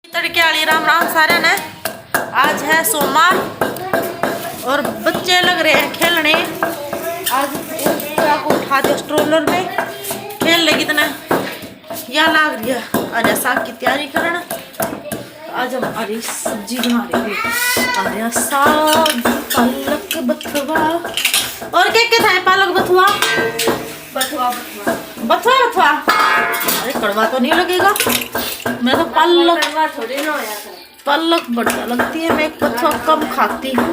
तड़के वाली राम राम सारे ने। आज है सोमवार और बच्चे लग रहे हैं खेलने। आज को उठा दो स्ट्रोलर में खेल लेगी इतना या लाग रही है। अरे साग की तैयारी करना। आज हम हरी सब्जी बना रहे हैं। अरे साग पालक बथुआ और क्या था पालक बथुआ बथुआ बथुआ बथुआ बथुआ। अरे कड़वा तो नहीं लगेगा। मैं तो पालक बढ़िया लगती है। मैं बथुआ कम खाती हूँ।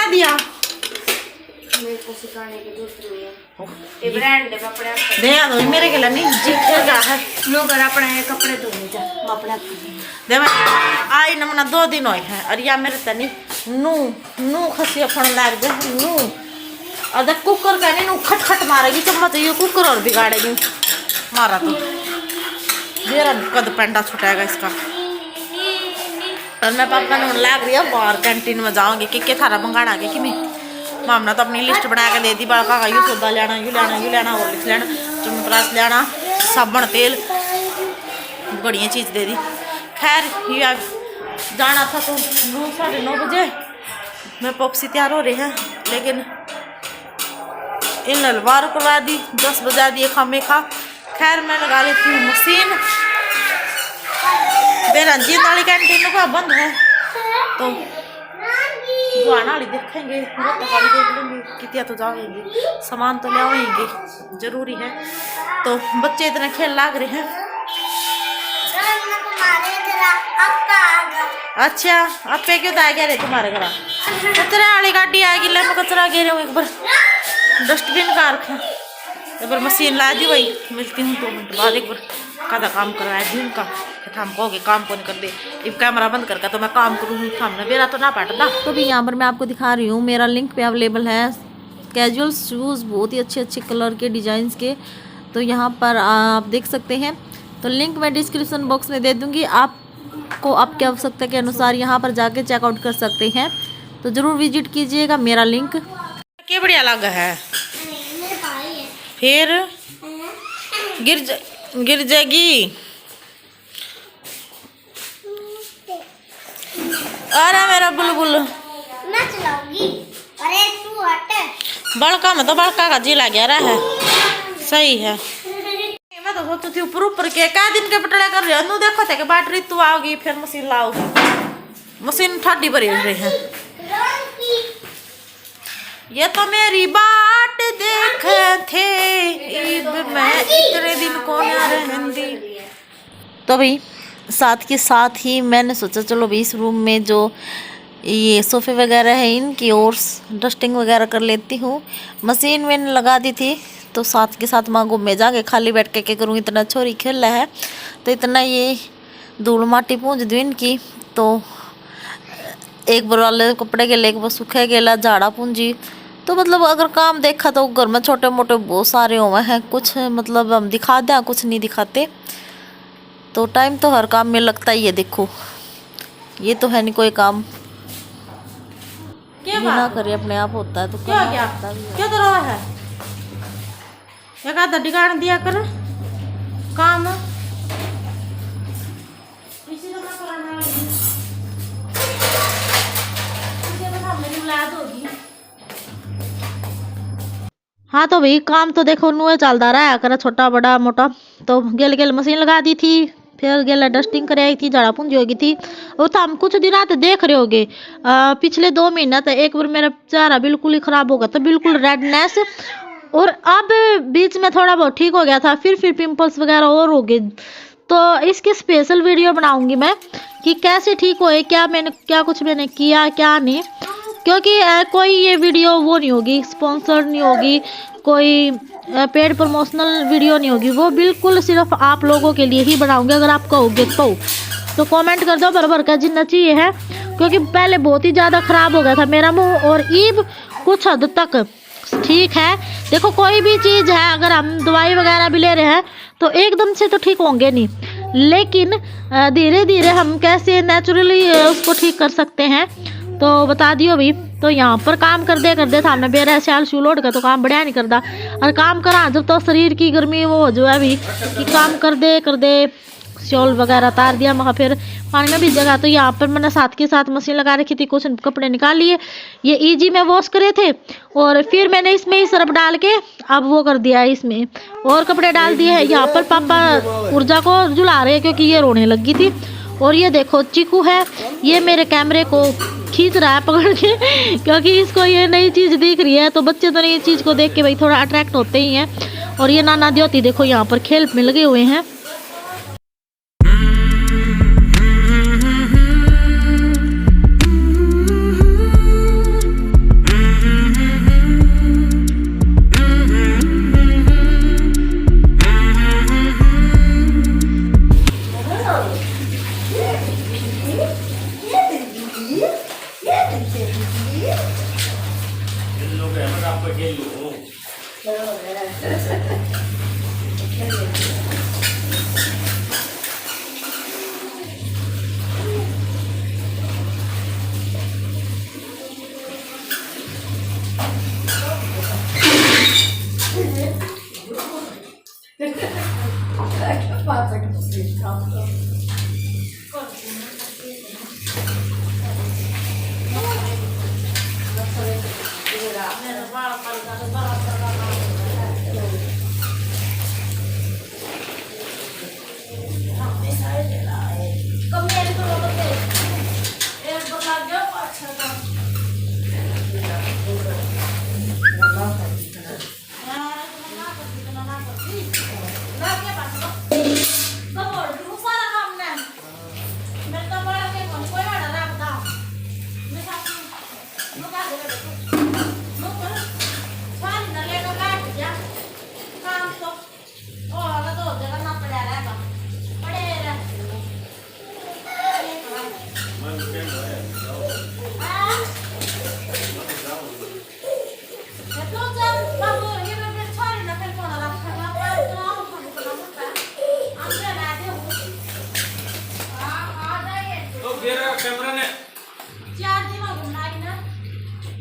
दिया दे मेरे के लिए जी है लोग अपने कपड़े धोने आई न मना 2 दिन हुए हैं। अरे या मेरे तनी नू खसी फण लाग दे नू अरे कुकर का नहीं नू खटखट मारेगी चम्मच ये कुकर और बिगाड़ेगी मारा तो मेरा कद पेंडा छुटाएगा इसका। और मैं पापा ने लाग रही है बाहर कैंटीन में जाऊंगी कि थारा मंगाना आगे कि मैं मामना तो अपनी लिस्ट बना के दे दी बड़ा का यू सौदा लेना यू लेना और लिख लेना चमप्रास लेना साबुन तेल बढ़िया चीज़ दे दी। खैर ये जाना था तो 9 साढ़े 9 बजे मैं पॉप्सी तैयार हो रही है लेकिन इन ललवार करवा दी 10 बजा दिए खामे खा। खैर मैं लगा लेती हूँ मशीन। बेरंजीत वाली कैंटीन का बंद है तो दुआना वाली देखेंगे वाली देख लेंगे कितिया तो जाएंगे सामान तो ले आएंगे जरूरी है। तो बच्चे इतने खेल लाग रहे हैं। अच्छा अब पे क्यों आ गया रे तुम्हारे घर कचरा वाली गाड़ी आएगी ले मैं कचरा गिरे हूँ एक बार डस्टबिन का रखा एक बार मशीन ला दी वही मिलती हूँ 2 मिनट बाद एक बार कादा काम करवाया दी उनका हम कहोगे काम को नहीं कर दे इब कैमरा बंद करके तो मैं काम करूँ सामने मेरा तो ना बैठता। तो भी यहाँ पर मैं आपको दिखा रही हूँ मेरा लिंक पे अवेलेबल है कैजुअल शूज़ बहुत ही अच्छे कलर के डिजाइंस के। तो यहाँ पर आप देख सकते हैं। तो लिंक मैं डिस्क्रिप्शन बॉक्स में दे दूँगी आपको आपकी आवश्यकता के अनुसार यहाँ पर जाके चेकआउट कर सकते हैं। तो ज़रूर विजिट कीजिएगा मेरा लिंक क्या बढ़िया लगा है। फिर गिर जाएगी। अरे मेरा बुलबुल मैं चलाऊंगी। अरे तू हट बड़का में तो बड़का का जी लग रहा है सही है। मैं तो सोचती थी ऊपर के क्या दिन के पटड़े कर रहे हो देखो थे कि बैटरी तू आओगी फिर मशीन लाओगी मशीन ठाडी भरी रही है। ये तो मेरी बाट देखे थे ईद में इतने दिन को ना रहंदी। तो भाई साथ के साथ ही मैंने सोचा चलो भाई इस रूम में जो ये सोफ़े वगैरह है इनकी और डस्टिंग वगैरह कर लेती हूँ। मशीन मैंने लगा दी थी तो साथ के साथ माँ घूमे जाके खाली बैठ के क्या करूँ इतना छोरी खेल रहा है तो इतना ये धूल माटी पूंज दूँ इनकी। तो एक बार वाले कपड़े के लेके वो सूखे गेला झाड़ा पूंजी। तो मतलब अगर काम देखा तो घर में छोटे मोटे बहुत सारे हुए हैं कुछ मतलब हम दिखा दें कुछ नहीं दिखाते। तो टाइम तो हर काम में लगता ही है। देखो ये तो है नहीं कोई काम बिना करे अपने आप होता है। तो क्या तो रहा है एक आधा डिगाड़ दिया कर काम हाँ। तो भाई काम तो देखो नुए चलता रहा है कर छोटा बड़ा मोटा। तो गेल मशीन लगा दी थी फिर गेला डस्टिंग कराई थी झाड़ा पूंजी होगी थी। और तो हम कुछ दिन तो देख रहे होगे पिछले 2 महीना तो एक बार मेरा चेहरा बिल्कुल ही खराब होगा तो बिल्कुल रेडनेस और अब बीच में थोड़ा बहुत ठीक हो गया था फिर पिंपल्स वगैरह और हो गए। तो इसकी स्पेशल वीडियो बनाऊंगी मैं कि कैसे ठीक होए क्या कुछ मैंने किया क्या नहीं। क्योंकि कोई ये वीडियो वो नहीं होगी स्पॉन्सर्ड नहीं होगी कोई पेड प्रमोशनल वीडियो नहीं होगी वो बिल्कुल सिर्फ आप लोगों के लिए ही बनाऊंगी। अगर आप कहोगे तो कमेंट कर दो बराबर का जितना चाहिए है। क्योंकि पहले बहुत ही ज़्यादा ख़राब हो गया था मेरा मुंह और ईब कुछ हद तक ठीक है। देखो कोई भी चीज़ है अगर हम दवाई वगैरह भी ले रहे हैं तो एकदम से तो ठीक होंगे नहीं लेकिन धीरे धीरे हम कैसे नेचुरली उसको ठीक कर सकते हैं तो बता दियो भाई। तो यहाँ पर काम कर दे था हमने बेरा स्याल शू लोड का तो काम बढ़िया नहीं करता और काम करा जब तो शरीर की गर्मी वो हो जो है अभी कि काम कर दे शॉल वगैरह उतार दिया, मगर फिर पानी में भीगेगा। तो यहाँ पर मैंने साथ के साथ मशीन लगा रखी थी, कुछ कपड़े निकाल लिए, ये इजी में वॉश करे थे, और फिर मैंने इसमें ही सर्फ डाल के अब वो कर दिया है, इसमें और कपड़े डाल दिए हैं। यहाँ पर पापा ऊर्जा को झुला रहे हैं क्योंकि ये रोने लगी थी। और ये देखो चीकू है, ये मेरे कैमरे को खींच रहा है पकड़ के क्योंकि इसको ये नई चीज दिख रही है। तो बच्चे तो नई चीज को देख के भाई थोड़ा अट्रैक्ट होते ही हैं। और ये नाना द्योती देखो यहाँ पर खेल में लगे हुए हैं।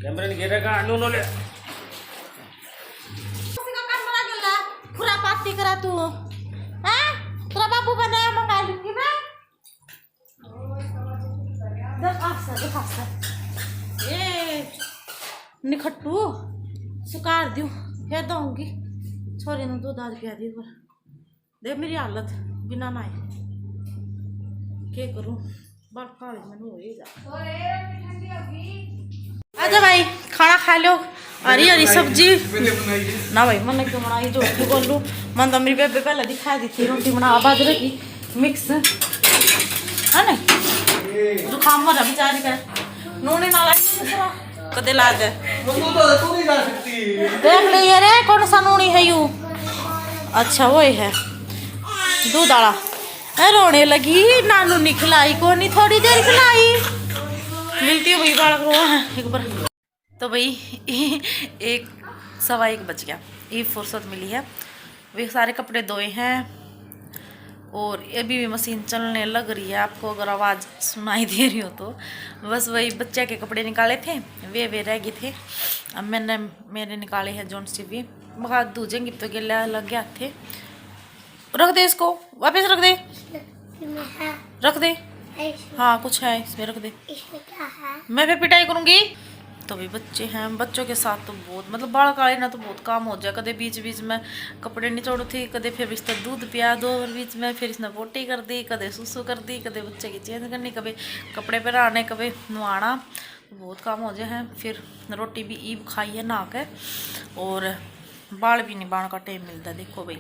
कैमरा ने घेरा का आणून ओले खुरापाती करा तू हैं? तेरा बाबू बनाया मंगा लूंगी मैं। ये निखट्टू सुकार दियो फिर दूंगी छोरी ने दूध आज पिया दी पर देख मेरी हालत बिना नहाए क्या करूं बाल काले मैंने हो ही जा। आजा भाई खाना खा लो। हरी हरी सब्जी ना भाई मन क्यों बनाई जो बोलूँ मन तो मेरी बेबे पहले दिखा दी थी रोटी बना बाजरे की मिक्स है ना जुकाम हो रहा बेचारी का नूने ना ला कदे ला दे देख लिए रे कौन सा नूनी है यू अच्छा वही है दूध आला रोने लगी नानू नहीं खिलाई को नहीं थोड़ी देर खिलाई मिलती है भाई बालक रो है एक बार। तो भाई 1:15 बज गया, ये फुर्सत मिली है, वे सारे कपड़े धोए हैं और अभी भी मशीन चलने लग रही है। आपको अगर आवाज़ सुनाई दे रही हो तो बस वही बच्चे के कपड़े निकाले थे वे रह गए थे। अब मेरे निकाले हैं जोन से भी मगा दूजेंगे तो गिला लग गया थे। रख दे इसको वापस रख दे हाँ कुछ है इसमें रख दे इसमें क्या है? मैं फिर पिटाई करूँगी। तो भी बच्चे हैं, बच्चों के साथ तो बहुत मतलब बाल काले ना तो बहुत काम हो जाए। कदे बीच बीच में कपड़े निचोड़ थी, कदे फिर इसका दूध पिया दो बीच में, फिर इसने पोटी कर दी, कदे सुसु कर दी, कदे बच्चे की चेंज करनी, कभी कपड़े पहनाने, कभी नवाना, बहुत काम हो जाए हैं। फिर रोटी भी ईब खाई है नहा के और बाल भी नहीं बाण का टाइम मिलता देखो भाई।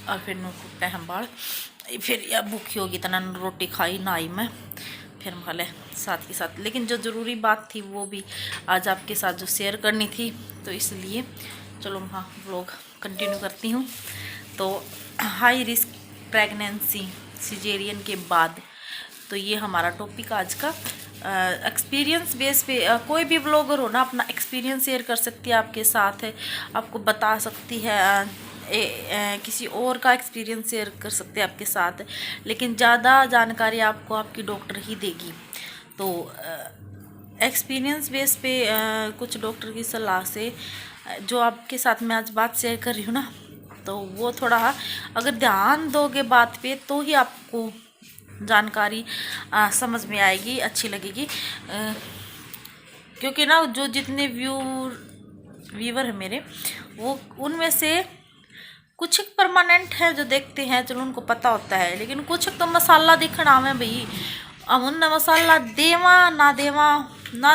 और फिर नू टूटे हैं बाल, फिर या भूखी होगी तना रोटी खाई नहाई मैं, फिर मैं साथ ही साथ। लेकिन जो ज़रूरी बात थी वो भी आज आपके साथ जो शेयर करनी थी, तो इसलिए चलो हाँ व्लॉग कंटिन्यू करती हूँ। तो हाई रिस्क प्रेगनेंसी सिजेरियन के बाद, तो ये हमारा टॉपिक आज का। एक्सपीरियंस बेस पे कोई भी ब्लॉगर हो ना अपना एक्सपीरियंस शेयर कर सकती है आपके साथ, आपको बता सकती है, किसी और का एक्सपीरियंस शेयर कर सकते हैं आपके साथ, लेकिन ज़्यादा जानकारी आपको आपकी डॉक्टर ही देगी। तो एक्सपीरियंस बेस पे कुछ डॉक्टर की सलाह से जो आपके साथ मैं आज बात शेयर कर रही हूँ ना, तो वो थोड़ा अगर ध्यान दोगे बात पे तो ही आपको जानकारी समझ में आएगी, अच्छी लगेगी। क्योंकि ना जो जितने व्यूवर है मेरे, वो उनमें से कुछ परमानेंट है जो देखते हैं, चलो उनको पता होता है, लेकिन कुछ तो मसाला दिखना में भाई, अब उन मसाला ना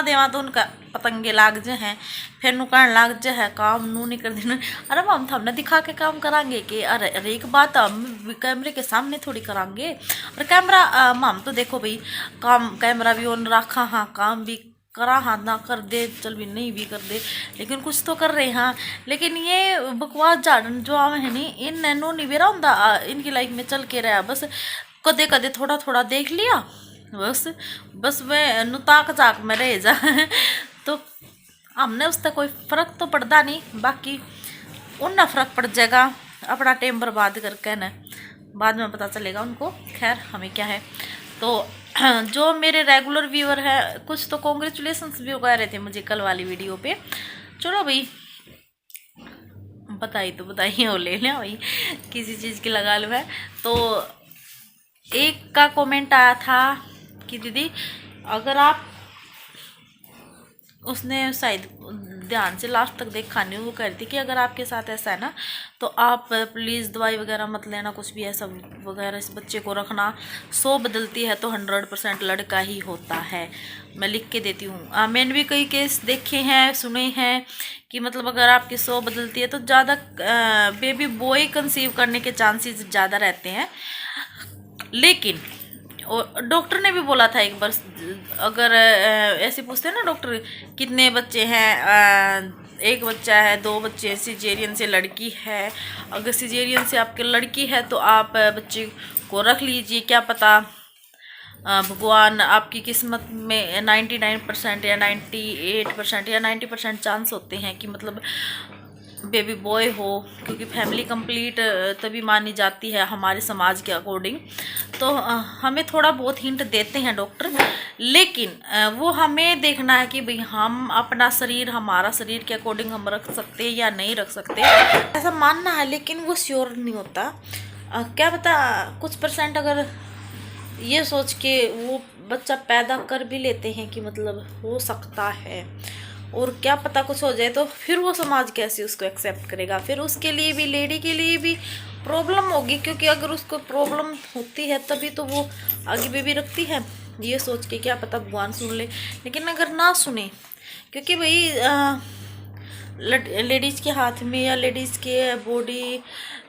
देवा तो उनका पतंगे लाग जे हैं, फिर नुकसान लाग जे है काम नू नहीं कर देना। अरे हम हमने दिखा के काम करांगे कि अरे एक बात हम कैमरे के सामने थोड़ी करांगे। और कैमरा हम तो देखो भाई, काम कैमरा भी ऑन रखा, हाँ काम भी करा, हाँ ना कर दे चल भी नहीं भी कर दे, लेकिन कुछ तो कर रहे हाँ। लेकिन ये बकवास झाड़न जो आवे है नहीं, इन नैनो नहीं बेरा होंदा, इनकी लाइफ में चल के रहा, बस कदे कदे थोड़ा थोड़ा देख लिया, बस वह नुताक जाक में रह जा तो हमने उससे कोई फ़र्क तो पड़ता नहीं, बाकी उन फ़र्क पड़ जाएगा अपना टाइम बर्बाद करके ना, बाद में पता चलेगा उनको। खैर हमें क्या है। तो जो मेरे रेगुलर व्यूअर है, कुछ तो कॉन्ग्रेचुलेशंस भी कह रहे थे मुझे कल वाली वीडियो पे। चलो भाई बताइए और ले लें भाई, किसी चीज़ की लगा लो है। तो एक का कमेंट आया था कि दीदी अगर आप, उसने शायद ध्यान से लास्ट तक देखा नहीं, वो कह रही थी कि अगर आपके साथ ऐसा है ना तो आप प्लीज़ दवाई वगैरह मत लेना, कुछ भी ऐसा वगैरह इस बच्चे को रखना, 100 बदलती है तो 100% लड़का ही होता है। मैं लिख के देती हूँ। मैंने भी कई केस देखे हैं, सुने हैं कि मतलब अगर आपकी 100 बदलती है तो ज़्यादा बेबी बॉय कंसीव करने के चांसेस ज़्यादा रहते हैं। लेकिन और डॉक्टर ने भी बोला था एक बार, अगर ऐसे पूछते हैं ना डॉक्टर कितने बच्चे हैं, एक बच्चा है, 2 बच्चे, सिजेरियन से लड़की है, अगर सिजेरियन से आपके लड़की है तो आप बच्चे को रख लीजिए, क्या पता भगवान आपकी किस्मत में 99% या 98% या 90% चांस होते हैं कि मतलब बेबी बॉय हो, क्योंकि फैमिली कंप्लीट तभी मानी जाती है हमारे समाज के अकॉर्डिंग। तो हमें थोड़ा बहुत हिंट देते हैं डॉक्टर, लेकिन वो हमें देखना है कि भाई हम अपना शरीर, हमारा शरीर के अकॉर्डिंग हम रख सकते हैं या नहीं रख सकते, ऐसा मानना है, लेकिन वो श्योर नहीं होता। क्या पता कुछ परसेंट अगर ये सोच के वो बच्चा पैदा कर भी लेते हैं कि मतलब हो सकता है, और क्या पता कुछ हो जाए तो फिर वो समाज कैसे उसको एक्सेप्ट करेगा, फिर उसके लिए भी, लेडी के लिए भी प्रॉब्लम होगी, क्योंकि अगर उसको प्रॉब्लम होती है तभी तो वो आगे बेबी रखती है, ये सोच के क्या पता भगवान सुन ले। लेकिन अगर ना सुने, क्योंकि भाई लेडीज़ के हाथ में या लेडीज़ के बॉडी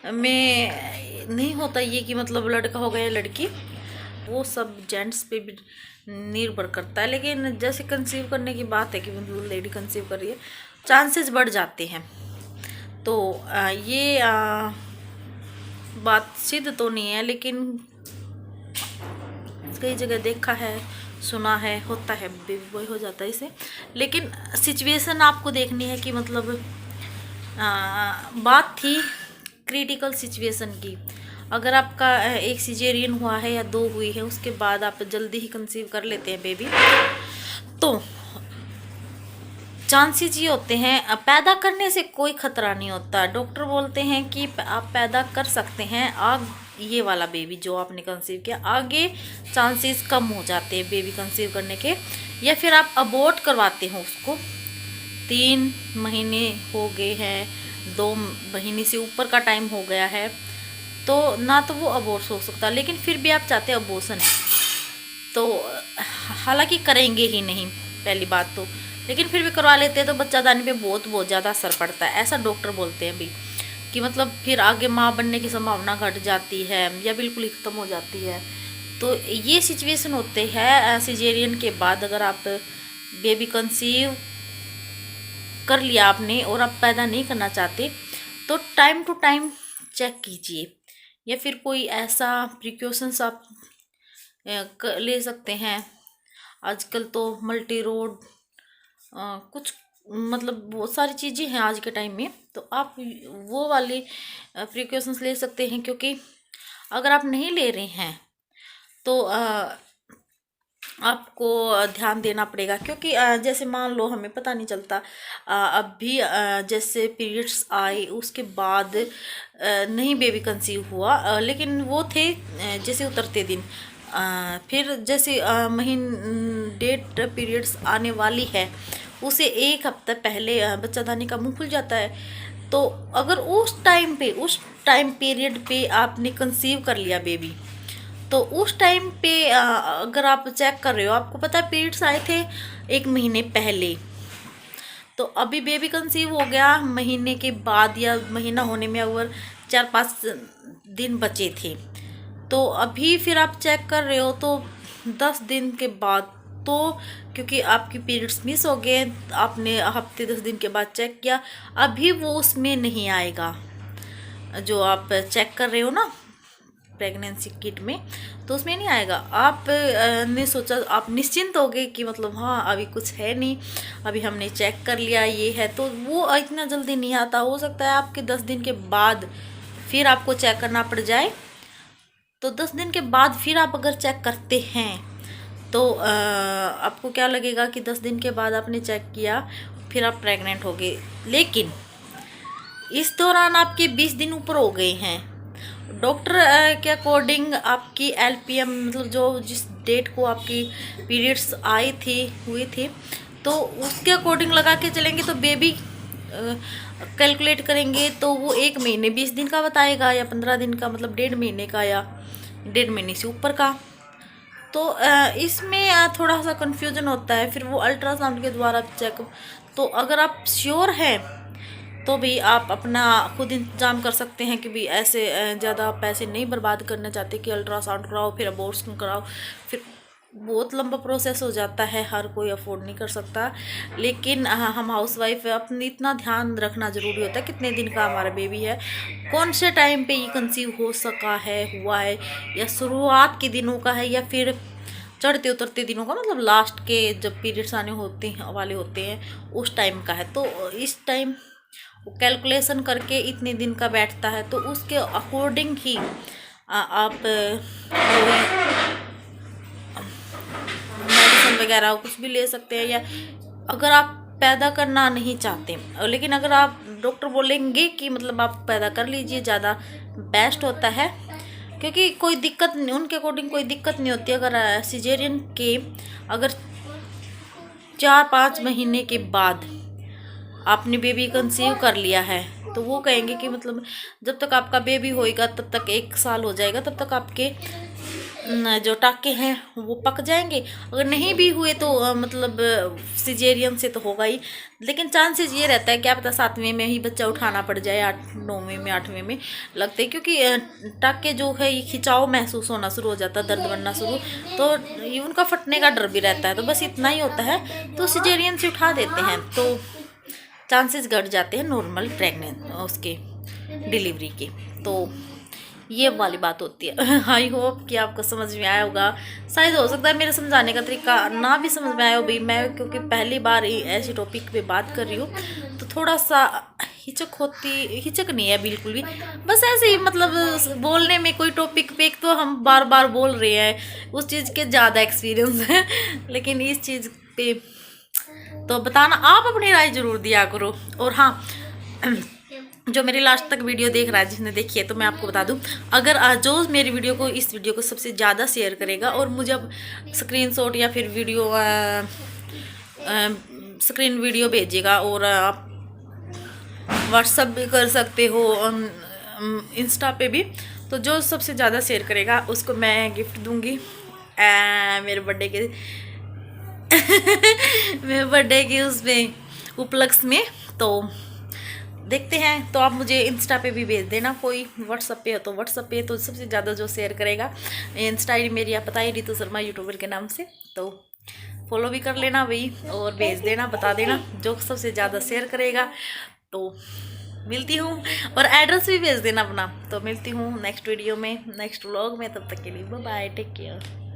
में नहीं होता ये कि मतलब लड़का हो गया या लड़की, वो सब जेंट्स पे भी निर्भर करता है। लेकिन जैसे कंसीव करने की बात है कि मतलब लेडी कंसीव कर रही है, चांसेस बढ़ जाते हैं। तो ये बात सिद्ध तो नहीं है, लेकिन कई जगह देखा है, सुना है, होता है, बेबी बॉय हो जाता है इसे। लेकिन सिचुएशन आपको देखनी है कि मतलब बात थी क्रिटिकल सिचुएशन की। अगर आपका एक सिजेरियन हुआ है या 2 हुई है, उसके बाद आप जल्दी ही कंसीव कर लेते हैं बेबी, तो चांसेस ये होते हैं, पैदा करने से कोई खतरा नहीं होता। डॉक्टर बोलते हैं कि आप पैदा कर सकते हैं, ये वाला बेबी जो आपने कंसीव किया, आगे चांसेस कम हो जाते हैं बेबी कंसीव करने के, या फिर आप अबॉर्ट करवाते हो उसको, 3 महीने हो गए हैं, 2 महीने से ऊपर का टाइम हो गया है, तो ना तो वो अबॉर्ट हो सकता, लेकिन फिर भी आप चाहते हैं अबॉर्शन, तो हालांकि करेंगे ही नहीं पहली बात तो, लेकिन फिर भी करवा लेते हैं तो बच्चा दाने पे बहुत ज़्यादा असर पड़ता है, ऐसा डॉक्टर बोलते हैं भी, कि मतलब फिर आगे माँ बनने की संभावना घट जाती है या बिल्कुल ही ख़त्म हो जाती है। तो ये सिचुएशन होते हैं सिजेरियन के बाद। अगर आप बेबी कंसीव कर लिया आपने और आप पैदा नहीं करना चाहते, तो टाइम टू टाइम चेक कीजिए, या फिर कोई ऐसा प्रिकॉशंस आप ले सकते हैं। आजकल तो मल्टी रोड कुछ मतलब बहुत सारी चीज़ें हैं आज के टाइम में, तो आप वो वाली प्रिकॉशंस ले सकते हैं, क्योंकि अगर आप नहीं ले रहे हैं तो आपको ध्यान देना पड़ेगा, क्योंकि जैसे मान लो हमें पता नहीं चलता, अब भी जैसे पीरियड्स आए उसके बाद नहीं बेबी कंसीव हुआ, लेकिन वो थे जैसे उतरते दिन, फिर जैसे डेट पीरियड्स आने वाली है उसे एक हफ्ता पहले बच्चादानी का मुंह खुल जाता है। तो अगर उस टाइम पीरियड पे आपने कंसीव कर लिया बेबी, तो उस टाइम पे अगर आप चेक कर रहे हो, आपको पता है पीरियड्स आए थे 1 महीने पहले, तो अभी बेबी कंसीव हो गया महीने के बाद या महीना होने में अगर 4-5 दिन बचे थे, तो अभी फिर आप चेक कर रहे हो तो 10 दिन के बाद, तो क्योंकि आपकी पीरियड्स मिस हो गए, आपने हफ्ते 10 दिन के बाद चेक किया, अभी वो उसमें नहीं आएगा जो आप चेक कर रहे हो ना प्रेगनेंसी किट में, तो उसमें नहीं आएगा। आप ने सोचा, आप निश्चिंत हो गए कि मतलब हाँ अभी कुछ है नहीं, अभी हमने चेक कर लिया ये है, तो वो इतना जल्दी नहीं आता। हो सकता है आपके 10 दिन के बाद फिर आपको चेक करना पड़ जाए, तो 10 दिन के बाद फिर आप अगर चेक करते हैं तो आपको क्या लगेगा कि 10 दिन के बाद आपने चेक किया फिर आप प्रेग्नेंट हो गए, लेकिन इस दौरान आपके 20 दिन ऊपर हो गए हैं। डॉक्टर के अकॉर्डिंग आपकी LPM मतलब जो जिस डेट को आपकी पीरियड्स हुए थे, तो उसके अकॉर्डिंग लगा के चलेंगे, तो बेबी कैलकुलेट करेंगे तो वो 1 महीने 20 दिन का बताएगा या 15 दिन का, मतलब 1.5 महीने का या 1.5 महीने से ऊपर का। तो इसमें थोड़ा सा कन्फ्यूजन होता है, फिर वो अल्ट्रासाउंड के द्वारा चेक। तो अगर आप श्योर हैं तो भी आप अपना खुद इंतजाम कर सकते हैं कि भी ऐसे ज़्यादा पैसे नहीं बर्बाद करना चाहते कि अल्ट्रासाउंड कराओ फिर अबॉर्शन कराओ, फिर बहुत लंबा प्रोसेस हो जाता है, हर कोई अफोर्ड नहीं कर सकता। लेकिन हम हाउसवाइफ अपनी इतना ध्यान रखना ज़रूरी होता है कितने दिन का हमारा बेबी है, कौन से टाइम पे ये कंसीव हो सका है, हुआ है, या शुरुआत के दिनों का है या फिर चढ़ते उतरते दिनों का, मतलब लास्ट के जब पीरियड्स आने वाले होते हैं उस टाइम का है। तो इस टाइम वो कैलकुलेशन करके इतने दिन का बैठता है, तो उसके अकॉर्डिंग ही आप कोई मेडिसिन वगैरह कुछ भी ले सकते हैं। या अगर आप पैदा करना नहीं चाहते, लेकिन अगर आप डॉक्टर बोलेंगे कि मतलब आप पैदा कर लीजिए, ज़्यादा बेस्ट होता है, क्योंकि कोई दिक्कत नहीं, उनके अकॉर्डिंग कोई दिक्कत नहीं होती। अगर सिजेरियन के अगर 4-5 महीने के बाद आपने बेबी कंसीव कर लिया है, तो वो कहेंगे कि मतलब जब तक आपका बेबी होएगा तब तक 1 साल हो जाएगा, तब तक आपके जो टाके हैं वो पक जाएंगे। अगर नहीं भी हुए तो मतलब सिजेरियन से तो होगा ही, लेकिन चांसेस ये रहता है क्या पता 7वें में ही बच्चा उठाना पड़ जाए, 9वें में 8वें में लगते हैं, क्योंकि टाके जो है ये खिंचाव महसूस होना शुरू हो जाता है, दर्द बनना शुरू, तो ये उनका फटने का डर भी रहता है। तो बस इतना ही होता है, तो सिजेरियन से उठा देते हैं, तो चांसेस घट जाते हैं नॉर्मल प्रेग्नेंट उसके डिलीवरी के। तो ये वाली बात होती है। आई होप कि आपको समझ में आया होगा। शायद हो सकता है मेरे समझाने का तरीका ना भी समझ में आया हो भाई, मैं क्योंकि पहली बार ऐसे टॉपिक पे बात कर रही हूँ, तो थोड़ा सा हिचक नहीं है बिल्कुल भी, बस ऐसे ही मतलब बोलने में कोई टॉपिक पे एक तो हम बार बार बोल रहे हैं, उस चीज़ के ज़्यादा एक्सपीरियंस है, लेकिन इस चीज़ पे तो बताना, आप अपनी राय ज़रूर दिया करो। और हाँ, जो मेरी लास्ट तक वीडियो देख रहा है, जिसने देखी है, तो मैं आपको बता दूं, अगर जो मेरी इस वीडियो को सबसे ज़्यादा शेयर करेगा और मुझे अब स्क्रीनशॉट या फिर स्क्रीन वीडियो भेजेगा, और आप व्हाट्सअप भी कर सकते हो, इंस्टा पे भी, तो जो सबसे ज़्यादा शेयर करेगा उसको मैं गिफ्ट दूँगी मेरे बर्थडे के मेरे बर्थडे के उसमें उपलक्ष्य में। तो देखते हैं, तो आप मुझे इंस्टा पे भी भेज देना, कोई व्हाट्सअप पे हो तो व्हाट्सअप पे, तो सबसे ज़्यादा जो शेयर करेगा, इंस्टा आई डी मेरी आप पता ही, रितु शर्मा यूट्यूबर के नाम से, तो फॉलो भी कर लेना भाई, और भेज देना, बता देना जो सबसे ज़्यादा शेयर करेगा। तो मिलती हूँ, और एड्रेस भी भेज देना अपना। तो मिलती हूँ नेक्स्ट वीडियो में, नेक्स्ट व्लॉग में, तब तक के लिए बाय बाय, टेक केयर।